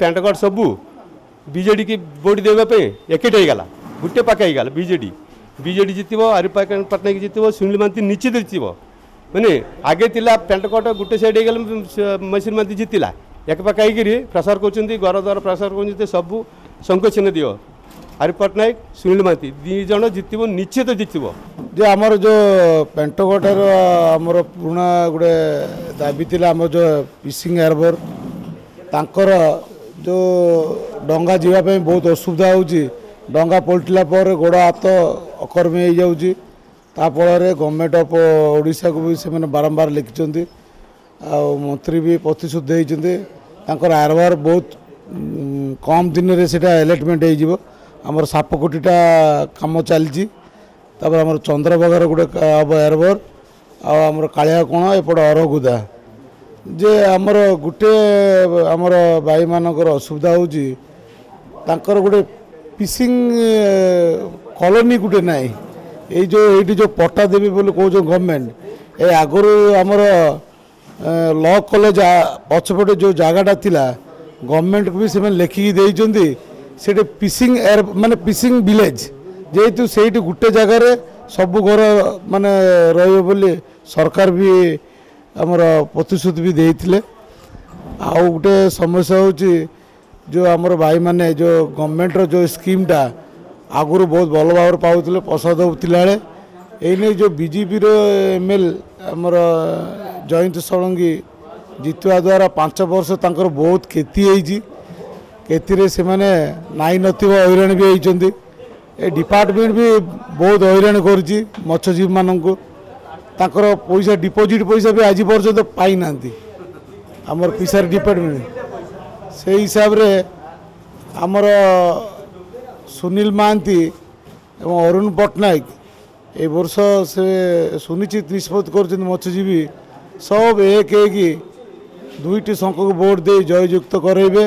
पेंटगढ़ सबू बीजेडी की वोट देवाई एकेट होगा गोटे पाखे होगा बीजेडी जितब आर पट्टनायक जितब सुनील महांती निश्चित जितब मैंने आगे थिला पेंटगढ़ गोटे साइड होगा मसीर महांती जितला एक पाखे होकर प्रसार कर घर द्वार प्रसार कर सबू शंख चिन्ह दियो आर पट्टनायक सुनील महांती दीज जितब निश्चित जितब जे आमर जो पेंटगढ़ आमर पुराना गोटे दाबी थिला आमर जो फिशिंग हार्बर तांकर जो डंगा जीवाई बहुत असुविधा होची डंगा पलटिला पर गोड़ हाथ अकर्मी हो जाऊँगी ताफल गवर्नमेंट ऑफ ओडिशा को भी से बारंबार लिखिं मंत्री भी प्रतिश्रुत होती हार्बर बहुत कम दिन में सीटा एलटमेंट हो आमर सापकोटीटा कम चलती आमर चंद्रभागार गोटे हम हार्बर आमर कालिया कोण एपट अरगुदा जे आमर गोटे आमर भाई मानकर असुविधा होची तांकर गोटे फिशिंग कॉलोनी गोटे ना ये जो पट्टा देवी बोले कौन गवर्नमेंट ये आगुरी आमर लॉ कॉलेज पछपटे जो जगहटा थिला गवर्नमेंट को भी से लिखिकी देइचंदी सेटे फिशिंग एयर माने फिशिंग विलेज जेहेतु से गोटे जगार सब घर माने रहिबो बोली सरकार भी आमर प्रतिश्रुति भी देइथिले आ गोटे समस्या होची जो आमर भाई माने जो गवर्नमेंट जो स्कीमटा आगुरी बहुत भल भाव पाते प्रसाद होता ये जो बीजेपी एमएल आमर जयंत षडंगी जितवा द्वारा 5 वर्ष तंकर बहुत क्षति होती से माने नाई नथिबा हैरान भी होती डिपार्टमेंट भी बहुत हैरान करुच्ची मत्स्यजीवी मानू तांकर पैसा डिपोजिट पैसा भी आज पर्यंत पाई ना आमर फिशर डिपार्टमेंट से हिसाब रे आमर सुनील महांती एवं अरुण पट्टनायक ए वर्ष से सुनिश्चित निष्पत्ति कर मत्स्यजीवी सब एक दुईटी संख को वोट दे जययुक्त करेबे।